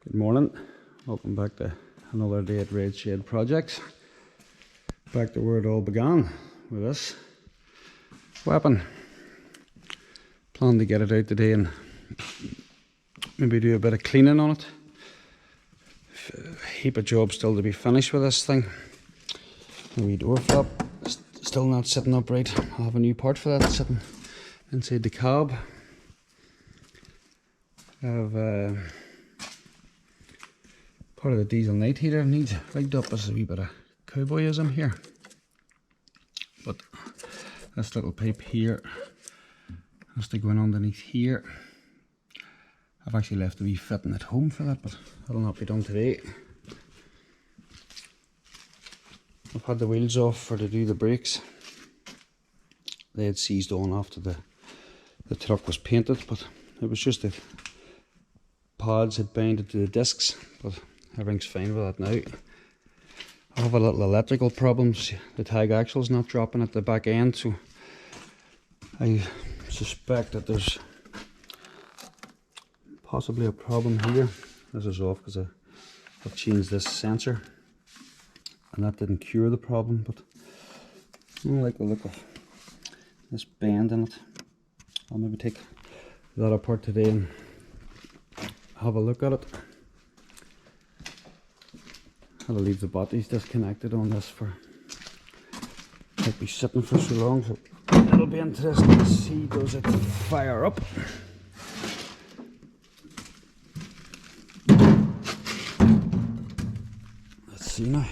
Good morning, welcome back to another day at Red Shed Projects. Back to where it all began with this weapon. Plan to get it out today and maybe do a bit of cleaning on it. A heap of jobs still to be finished with this thing. The wee door flap still not sitting upright. I'll have a new part for that sitting inside the cab. I have part of the diesel night heater needs rigged up as a wee bit of cowboyism here. But this little pipe here has to go in underneath here. I've actually left a wee fitting at home for that, but that'll not be done today. I've had the wheels off to do the brakes. They had seized on after the truck was painted, but it was just the pads had binded to the discs, but everything's fine with that now. I have a little electrical problems. The tag axle's not dropping at the back end, so I suspect that there's possibly a problem here. This is off because I've changed this sensor and that didn't cure the problem, but I don't like the look of this bend in it. I'll maybe take that apart today and have a look at it. I'll leave the batteries disconnected on this for, might be sitting for so long, so it'll be interesting to see, does it fire up. Let's see now.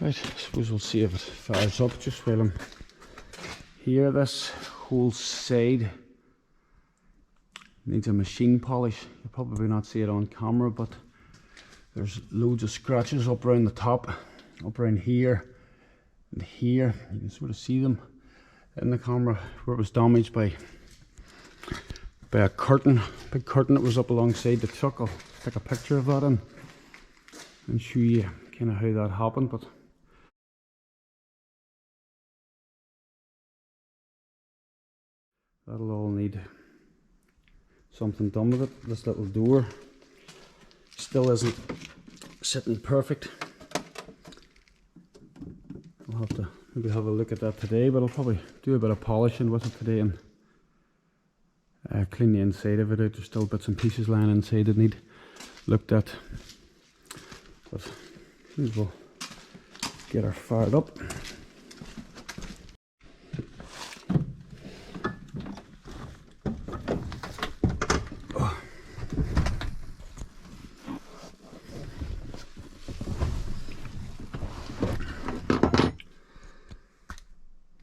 Right, I suppose we'll see if it fires up just while I'm here. This whole side needs a machine polish. You'll probably not see it on camera, but there's loads of scratches up around the top, up around here and here. You can sort of see them in the camera where it was damaged by a curtain, big curtain that was up alongside the truck. I'll take a picture of that and show you kind of how that happened. But that'll all need something done with it. This little door still isn't sitting perfect. I'll have to maybe have a look at that today, but I'll probably do a bit of polishing with it today and clean the inside of it out. There's still bits and pieces lying inside that need looked at, but we'll get her fired up.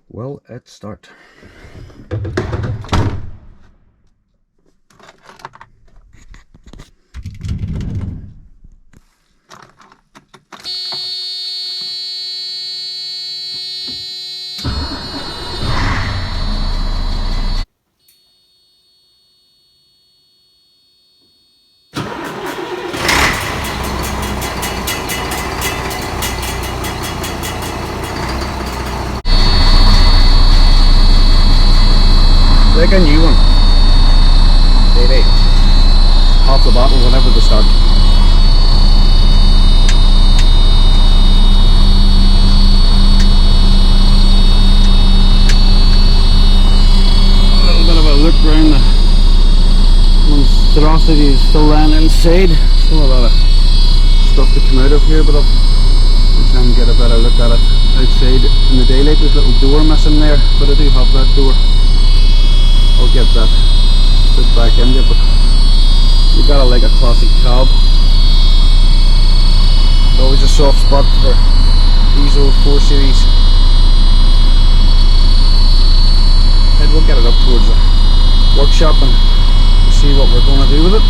Well, let's start. Like a new one. Maybe half the bottle whenever they start. A little bit of a look around the monstrosity is still lying inside. Still a lot of stuff to come out of here, but I'll try and get a better look at it outside in the daylight. There's a little door missing there, but I do have that door. I'll get that put back in there, but you gotta like a classic cab. Always a soft spot for these old 4 Series. And we'll get it up towards the workshop and see what we're going to do with it.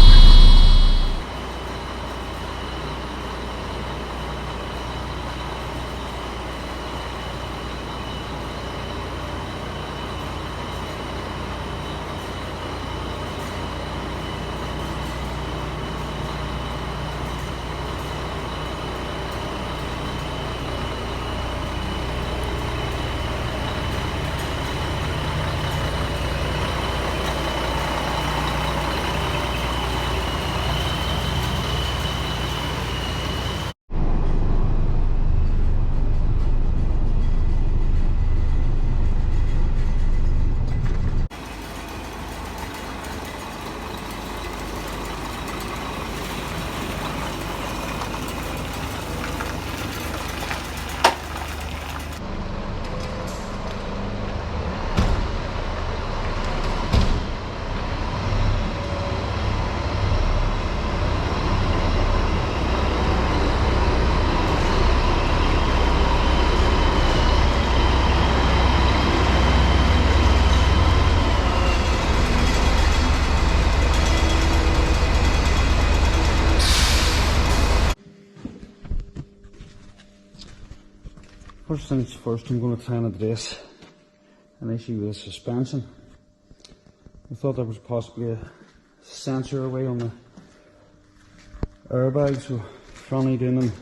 First things first, I'm going to try and address an issue with the suspension. I thought there was possibly a sensor away on the airbag, so funny doing them.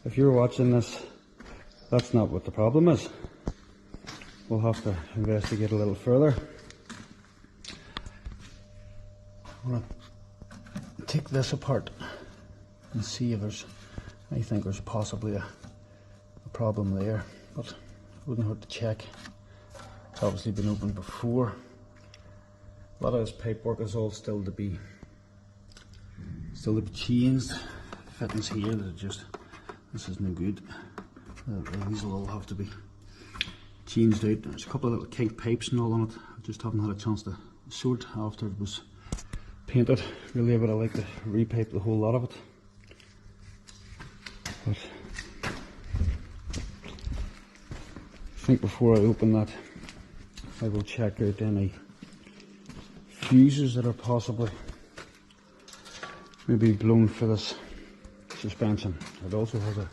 If you're watching this, that's not what the problem is. We'll have to investigate a little further. I'm going to take this apart and see if I think there's possibly a problem there, but it wouldn't hurt to check. It's obviously been opened before. A lot of this pipework is all still to be changed. Fittings here that are just, this is no good. These will all have to be changed out. There's a couple of little kink pipes and all on it. I just haven't had a chance to sort after it was painted. Really, I would have liked to repipe the whole lot of it, but I think before I open that, I will check out any fuses that are possibly maybe blown for this suspension. It also has a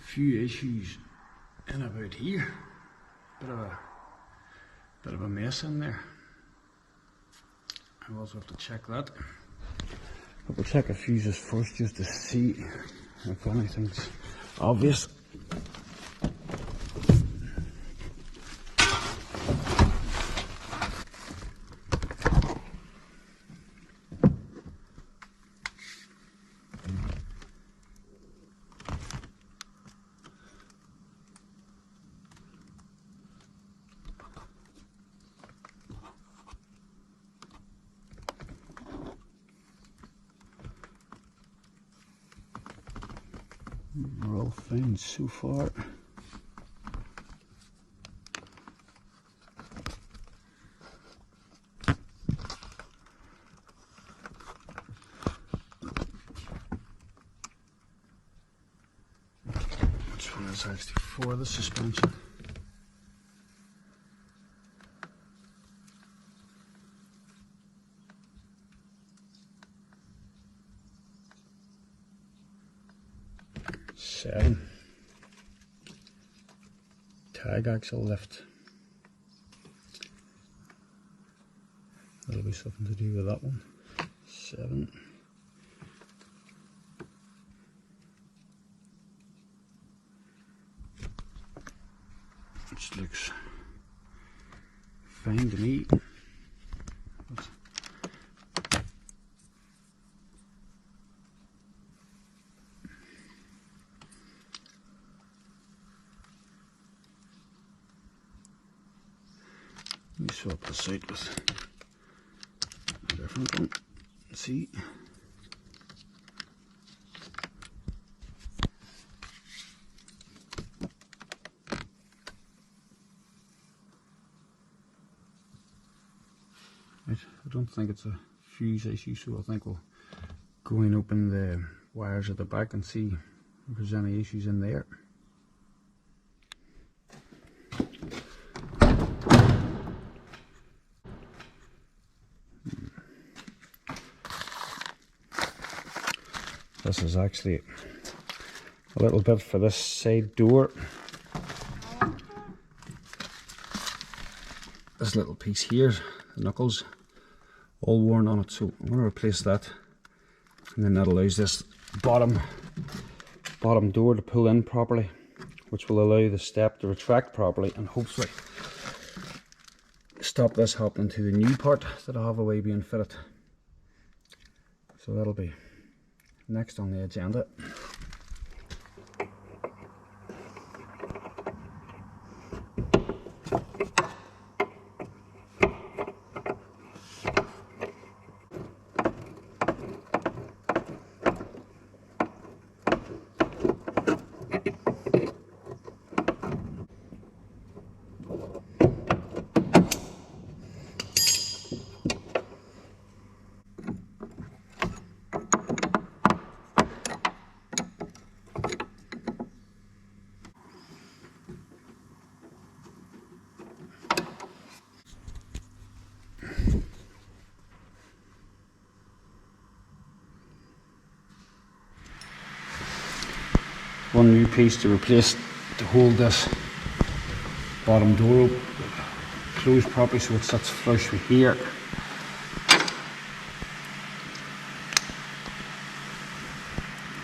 few issues in about here. Bit of a mess in there. I'll also have to check that. But we'll check the fuses first just to see if anything's obvious. We're all fine so far. Which one is actually for the suspension? Seven. Tag axle lift. That'll be something to do with that one. 7. Which looks fine to me. Let me swap this out with a different one. See. Right, I don't think it's a fuse issue, so I think we'll go and open the wires at the back and see if there's any issues in there. This is actually a little bit for this side door. This little piece here, the knuckles, all worn on it, so I'm going to replace that, and then that allows this bottom door to pull in properly, which will allow the step to retract properly and hopefully stop this happening to the new part that I have away being fitted. So that'll be next on the agenda. One new piece to replace to hold this bottom door closed properly so it sits flush with here.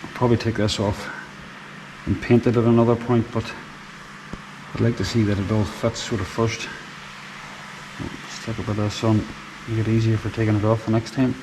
I'll probably take this off and paint it at another point, but I'd like to see that it all fits sort of first. Stick a bit of this on, make it easier for taking it off the next time.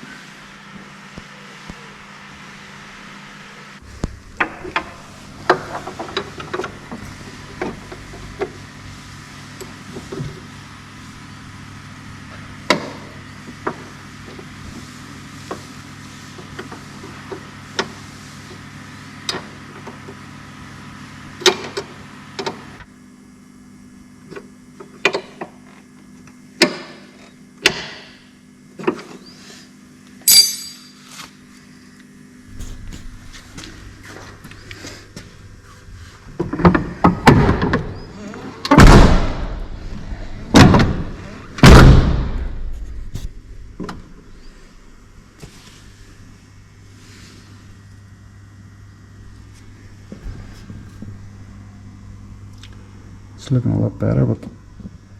It's looking a lot better, but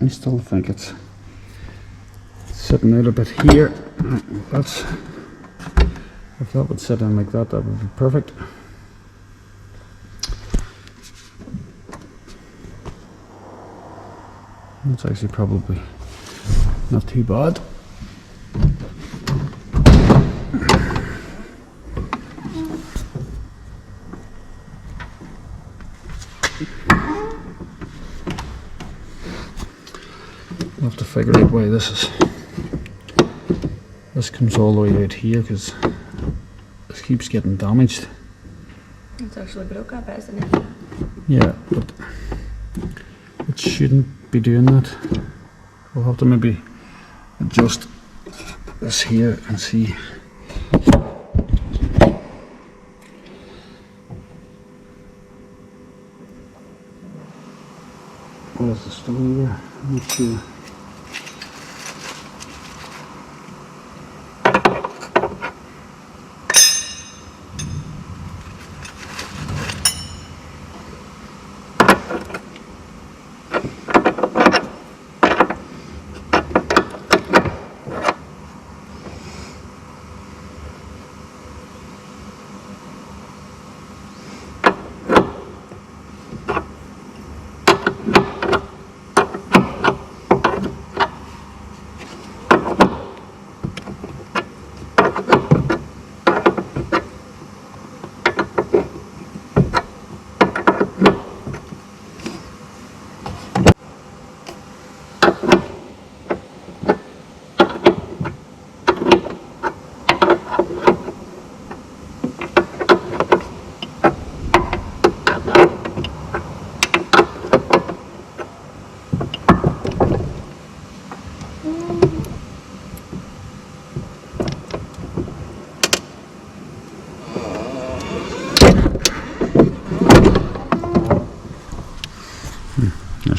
I still think it's sitting out a bit here. If that would sit in like that, that would be perfect. It's actually probably not too bad. I'll have to figure out why this comes all the way out here, because this keeps getting damaged. It's actually broke up, isn't it? Yeah, but it shouldn't be doing that. We'll have to maybe adjust this here and see. What is the stone here? I'm not sure.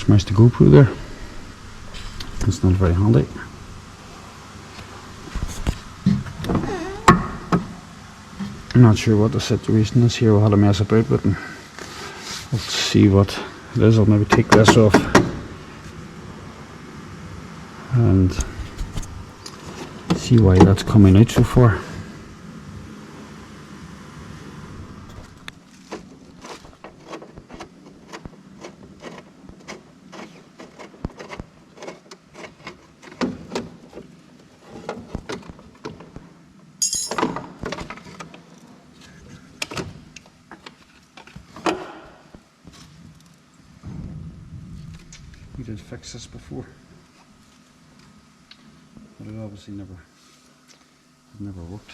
smashed the GoPro there. It's not very handy. I'm not sure what the situation is here. We'll have to mess about with it. Let's see what it is. I'll maybe take this off and see why that's coming out so far. We did fix this before, but it obviously never worked.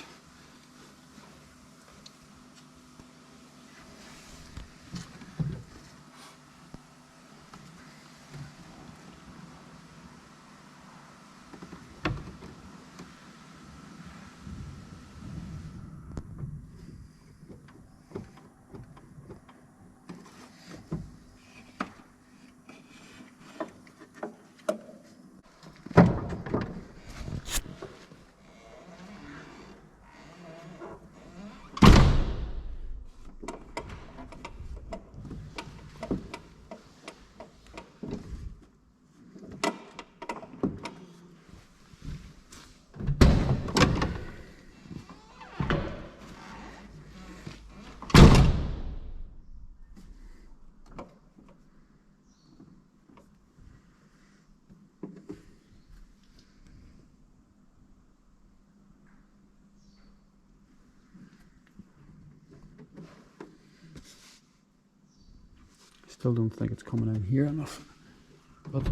Still don't think it's coming in here enough, but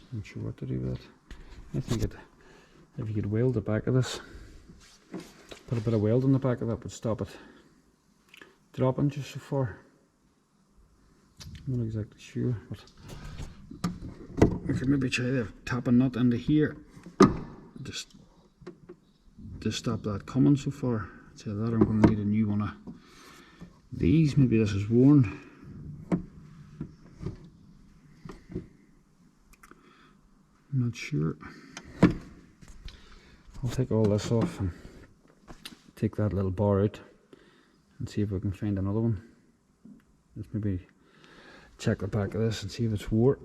I'm not sure what to do with it. I think if you could weld the back of this, put a bit of weld on the back of that would stop it dropping just so far. I'm not exactly sure, but we could maybe try to tap a nut into here just to stop that coming so far. So that I'm going to need a new one of these. Maybe this is worn. I'm not sure. I'll take all this off and take that little bar out and see if we can find another one. Let's maybe check the back of this and see if it's wore.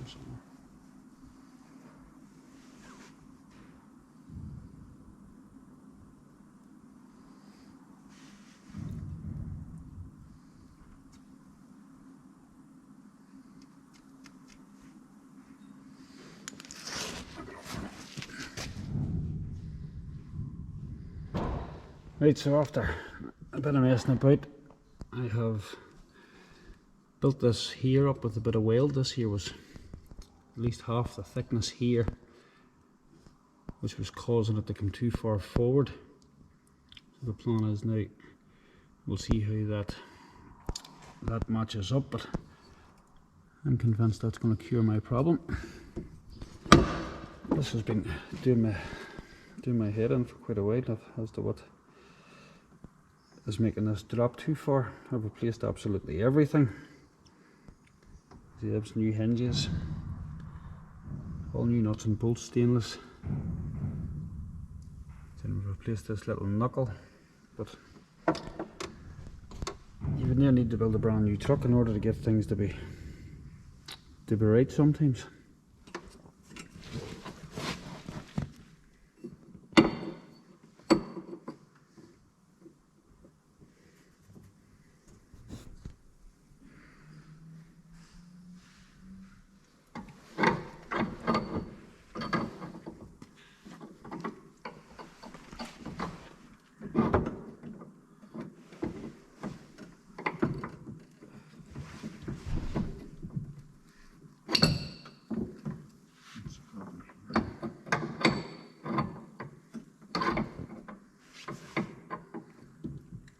there somewhere. Right, so after a bit of messing about, I have built this here up with a bit of weld. This here was at least half the thickness here, which was causing it to come too far forward. So the plan is now we'll see how that matches up, but I'm convinced that's going to cure my problem. This has been doing my head in for quite a while as to what is making this drop too far. I've replaced absolutely everything. There's new hinges, all new nuts and bolts, stainless. Then we've replaced this little knuckle, but you would never need to build a brand new truck in order to get things to be right sometimes.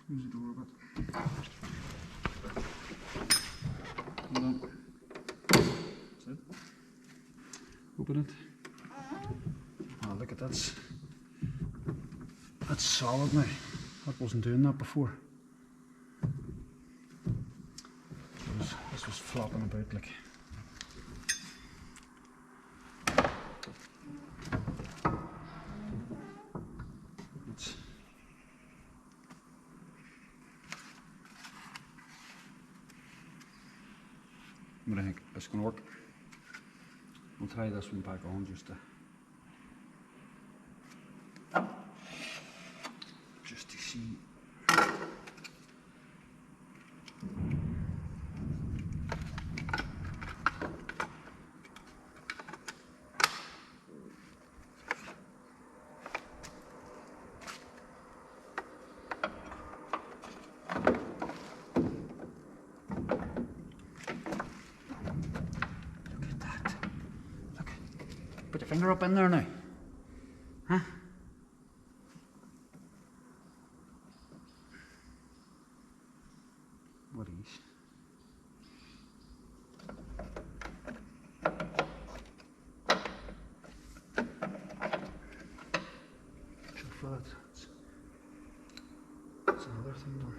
Close the door a bit. Hold on. That's it. Open it. Oh, look at that. That's solid now. That wasn't doing that before. This was flopping about like. But I think it's going to work. We'll try this one back on just to see. Put your finger up in there now. Huh? What is? So for that, that's another thing done.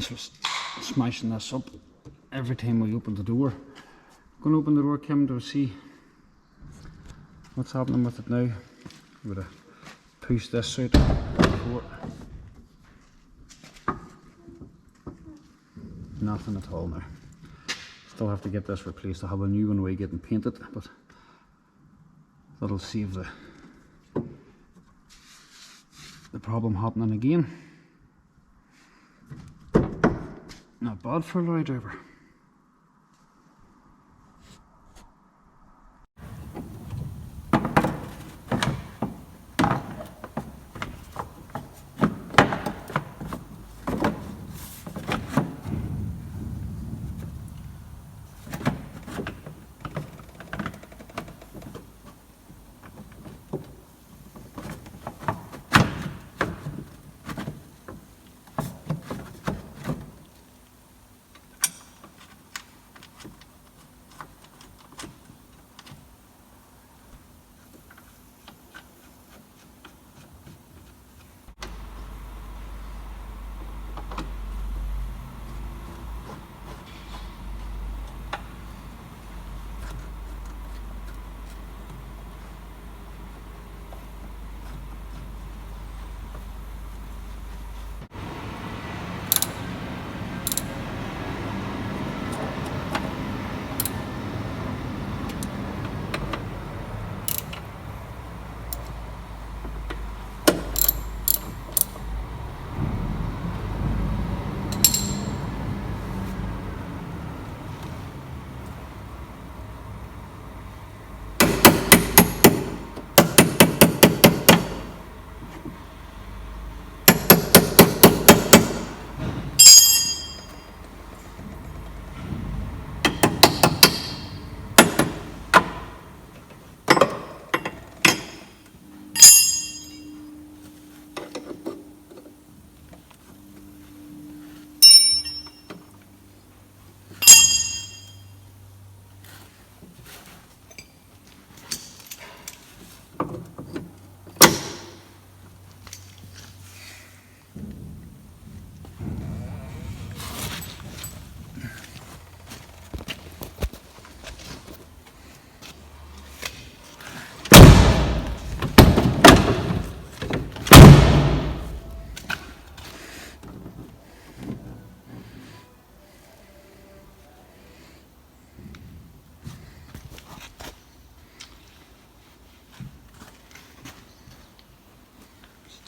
just smashing this up every time we open the door. I'm going to open the door, Kim, to see what's happening with it now. I'm going to push this out before. Nothing at all now. Still have to get this replaced. I have a new one away getting painted, but that'll save the problem happening again. Not bad for a lorry driver.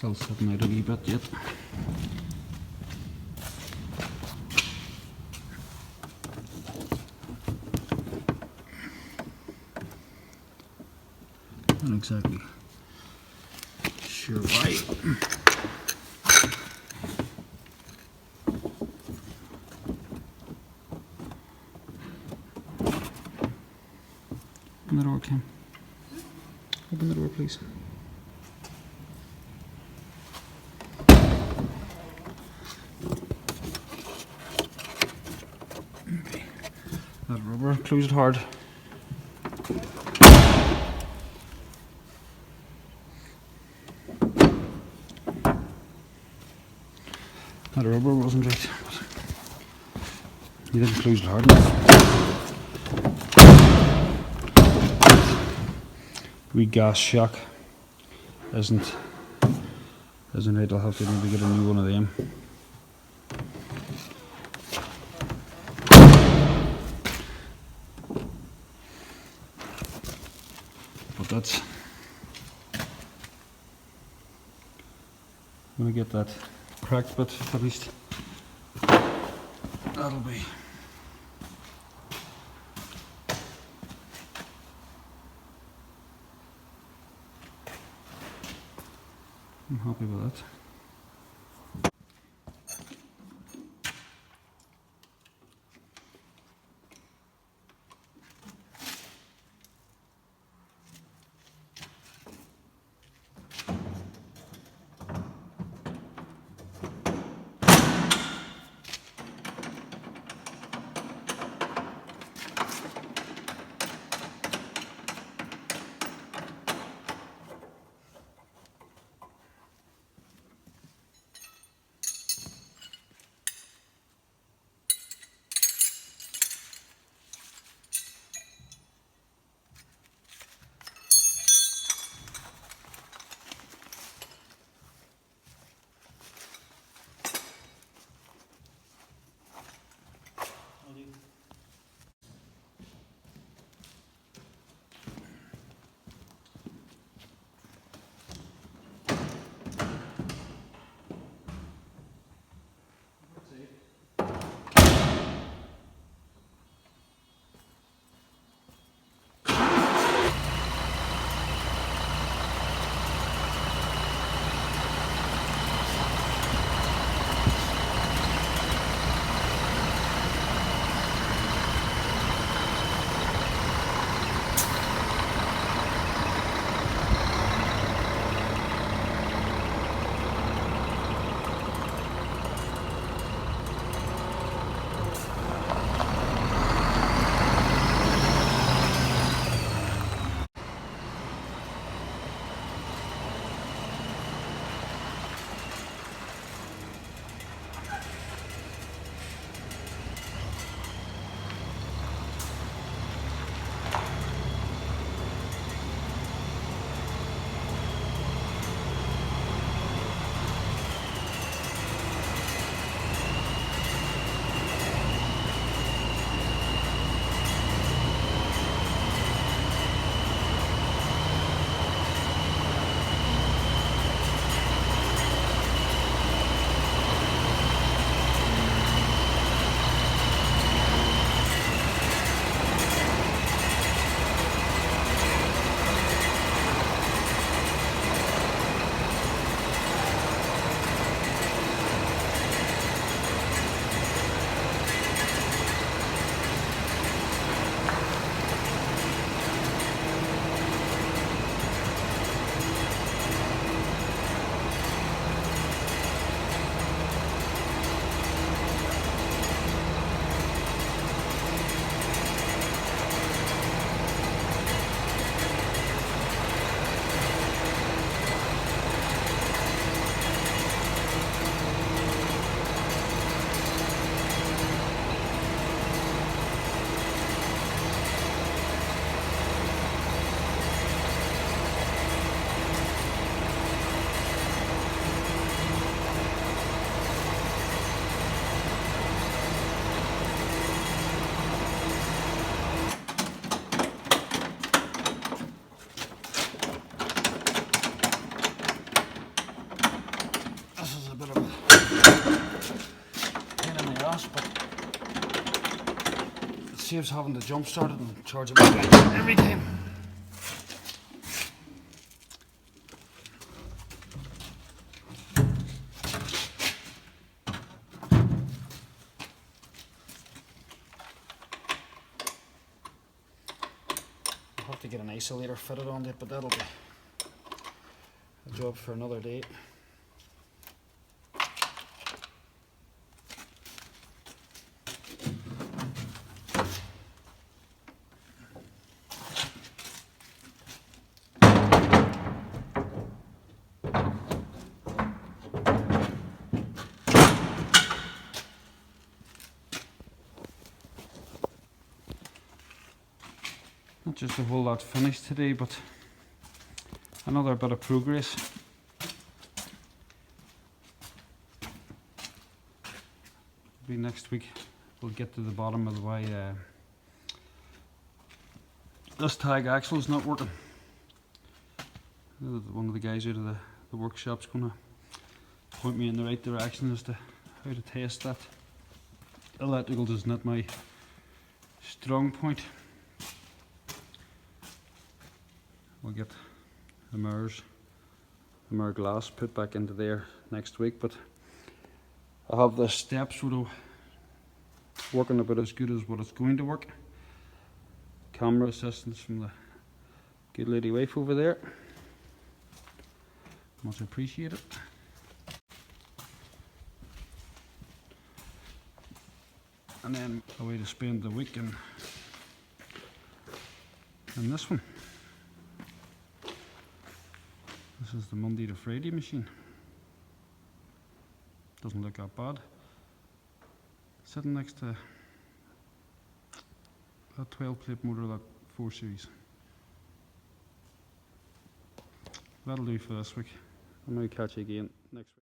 Still sitting out a wee bit yet. Not exactly sure why. Open the door, Kim. Open the door, please. Okay. That rubber, close it hard. That rubber wasn't right. You didn't close it hard enough. Wee gas shock isn't right. I'll have to maybe get a new one of them. But that's, I'm gonna get that cracked bit at least. That'll be. I'm happy with that. saves having to jump start it and charge it back every time. I'll have to get an isolator fitted on it, but that'll be a job for another day. Not just a whole lot finished today, but another bit of progress. Maybe next week we'll get to the bottom of why this tag axle is not working. One of the guys out of the workshop's going to point me in the right direction as to how to test that. Electrical is not my strong point. We'll get the mirror glass put back into there next week, but I have the steps sort of working about as good as what it's going to work. Camera assistance from the good lady wife over there. Much appreciated. And then a way to spend the week in this one. This is the Monday to Friday machine. Doesn't look that bad. Sitting next to that 12-plate motor, that 4 Series. That'll do for this week. I'll now catch you again next week.